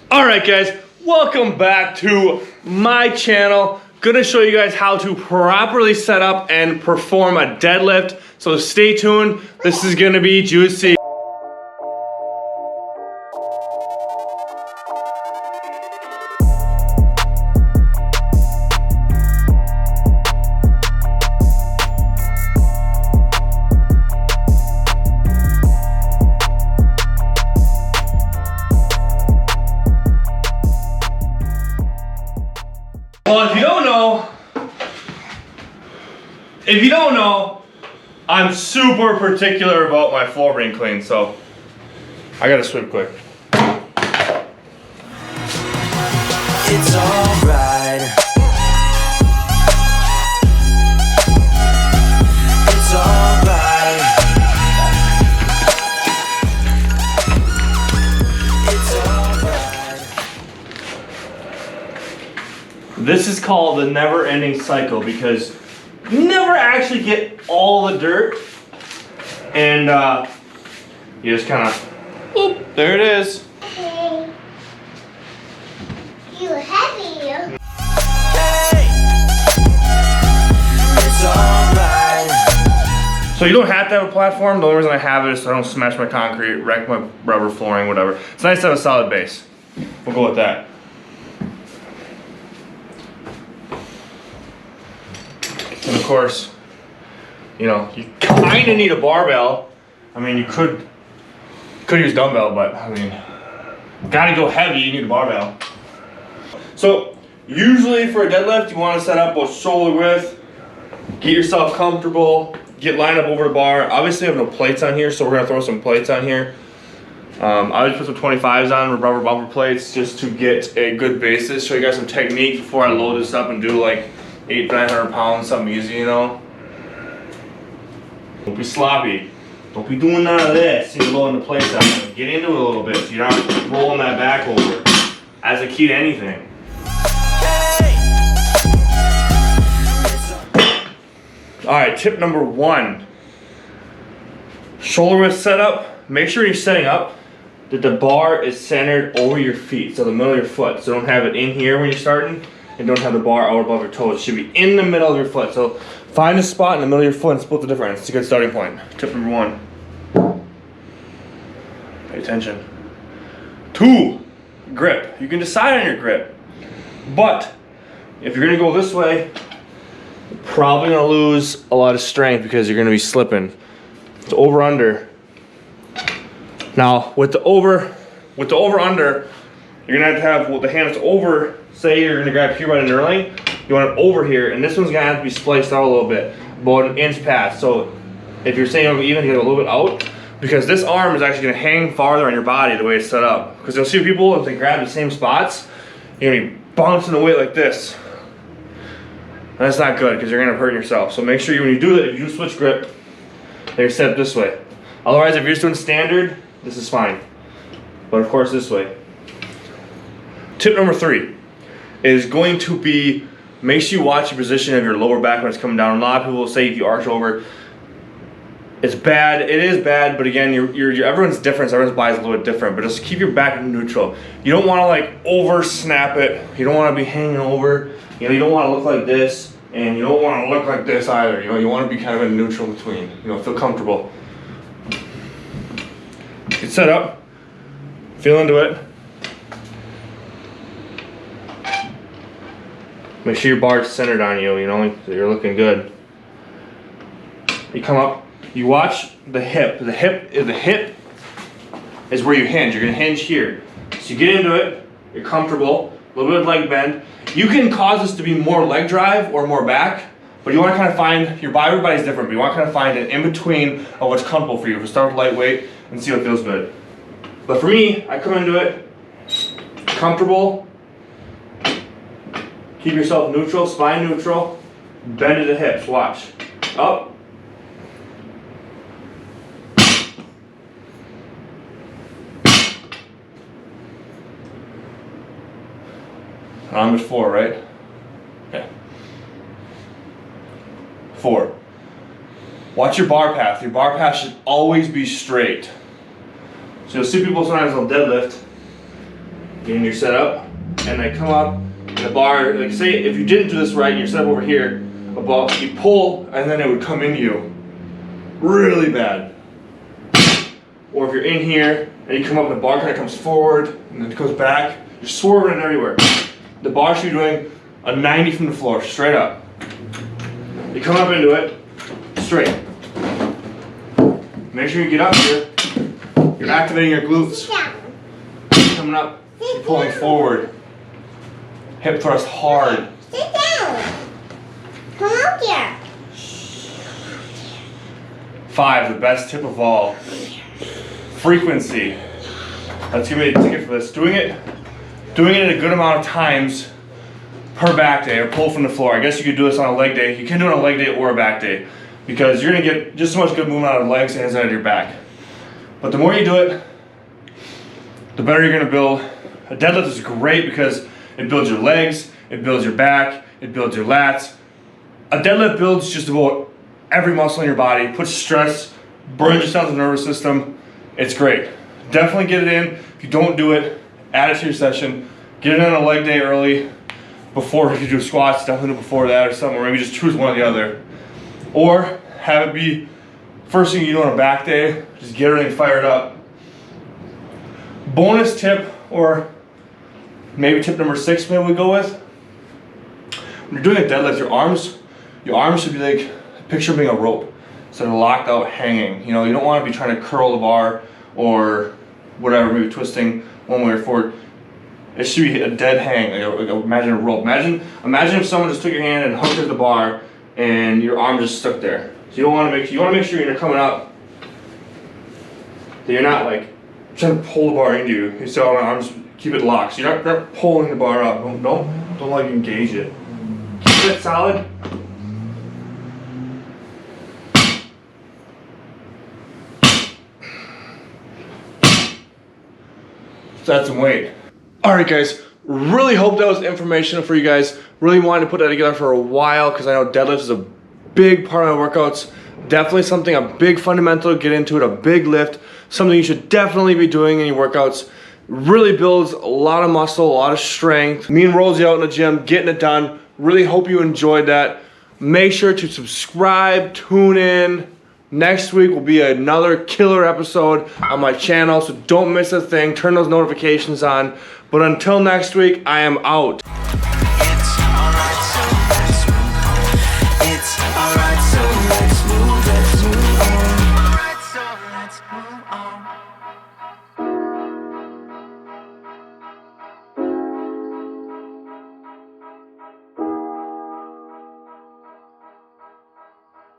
Alright guys, welcome back to my channel. Gonna show you guys how to properly set up and perform a deadlift. So stay tuned, this is gonna be juicy. Well, if you don't know, I'm super particular about my floor being clean, so I gotta sweep quick. It's alright. It's alright. It's alright. This is called the never-ending cycle because you never actually get all the dirt, and you just kind of, boop, there it is. Okay. You heavy. Hey. It's alright. So you don't have to have a platform. The only reason I have it is so I don't smash my concrete, wreck my rubber flooring, whatever. It's nice to have a solid base. We'll go with that. And of course, you know, you kind of need a barbell. I mean, you could use dumbbell, but I mean, gotta go heavy, you need a barbell. So usually for a deadlift, you want to set up both shoulder width, get yourself comfortable, get lined up over the bar. Obviously I have no plates on here, so we're gonna throw some plates on here. I always put some 25s on with rubber bumper plates just to get a good basis, show you guys some technique before I load this up and do like 800-900 pounds, something easy, you know. Don't be sloppy. Don't be doing none of this. You're loading the plates up. Get into it a little bit so you're not rolling that back over. As a key to anything. Alright, tip number 1. Shoulder width setup. Make sure you're setting up that the bar is centered over your feet, so the middle of your foot. So don't have it in here when you're starting, and don't have the bar out above your toes. It should be in the middle of your foot. So find a spot in the middle of your foot and split the difference. It's a good starting point. Tip number 1. Pay attention. 2, grip. You can decide on your grip. But if you're gonna go this way, you're probably gonna lose a lot of strength because you're gonna be slipping. It's over under. Now with the over under, you're gonna have the hand that's over. Say you're gonna grab here by the knurling, you want it over here, and this one's gonna have to be spliced out a little bit, about an inch past. So if you're saying you'll even get a little bit out, because this arm is actually gonna hang farther on your body the way it's set up. Because you'll see people, if they grab the same spots, you're gonna be bouncing the weight like this. And that's not good because you're gonna hurt yourself. So make sure when you do that, if you do switch grip, that you're set up this way. Otherwise, if you're just doing standard, this is fine. But of course, this way. Tip number 3 is going to be, make sure you watch your position of your lower back when it's coming down. A lot of people will say if you arch over, it's bad. It is bad, but again, everyone's different. So everyone's body is a little bit different. But just keep your back neutral. You don't want to like over snap it. You don't want to be hanging over. You know, you don't want to look like this, and you don't want to look like this either. You know, you want to be kind of in neutral between. You know, feel comfortable. Get set up. Feel into it. Make sure your bar's centered on you, you know, so you're looking good. You come up, you watch the hip. The hip is where you hinge. You're gonna hinge here. So you get into it, you're comfortable, a little bit of leg bend. You can cause this to be more leg drive or more back, but you wanna kind of find, everybody's different, but you wanna kind of find an in-between of what's comfortable for you. We'll start with lightweight and see what feels good. But for me, I come into it, comfortable. Keep yourself neutral, spine neutral, bend to the hips, watch. Up. I'm at 4, right? Okay. 4. Watch your bar path. Your bar path should always be straight. So you'll see people sometimes on deadlift, getting your setup, and I come up, and the bar, like say if you didn't do this right, and you're set up over here, above, you pull, and then it would come into you really bad. Or if you're in here, and you come up and the bar kind of comes forward, and then it goes back, you're swerving it everywhere. The bar should be doing a 90 from the floor, straight up. You come up into it, straight. Make sure you get up here. You're activating your glutes. Coming up, you're pulling forward. Hip thrust hard. Sit down. Come out here. 5, the best tip of all. Frequency. Let's give me a ticket for this. Doing it a good amount of times per back day or pull from the floor. I guess you could do this on a leg day. You can do it on a leg day or a back day because you're gonna get just as much good movement out of legs as out of your back. But the more you do it, the better you're gonna build. A deadlift is great because it builds your legs, it builds your back, it builds your lats. A deadlift builds just about every muscle in your body, puts stress, burns your central nervous system. It's great. Definitely get it in. If you don't do it, add it to your session. Get it in on a leg day early. Before, if you do squats, definitely do before that or something, or maybe just choose one or the other. Or have it be first thing you do on a back day, just get everything fired up. Bonus tip, or maybe tip number 6 maybe we go with. When you're doing a deadlift, your arms should be like, picture being a rope. So they're locked out, hanging. You know, you don't want to be trying to curl the bar or whatever, maybe twisting one way or forward. It should be a dead hang, like imagine a rope. Imagine if someone just took your hand and hooked it to the bar and your arm just stuck there. So you want to make sure when you're coming up that you're not like trying to pull the bar into you. You still want arms, keep it locked. So you're not pulling the bar up. Don't like engage it. Keep it solid. That's some weight. Alright guys, really hope that was informational for you guys. Really wanted to put that together for a while because I know deadlift is a big part of my workouts. Definitely something, a big fundamental to get into it, a big lift. Something you should definitely be doing in your workouts. Really builds a lot of muscle, a lot of strength. Me and Rosie out in the gym, getting it done. Really hope you enjoyed that. Make sure to subscribe, tune in. Next week will be another killer episode on my channel, so don't miss a thing. Turn those notifications on. But until next week, I am out.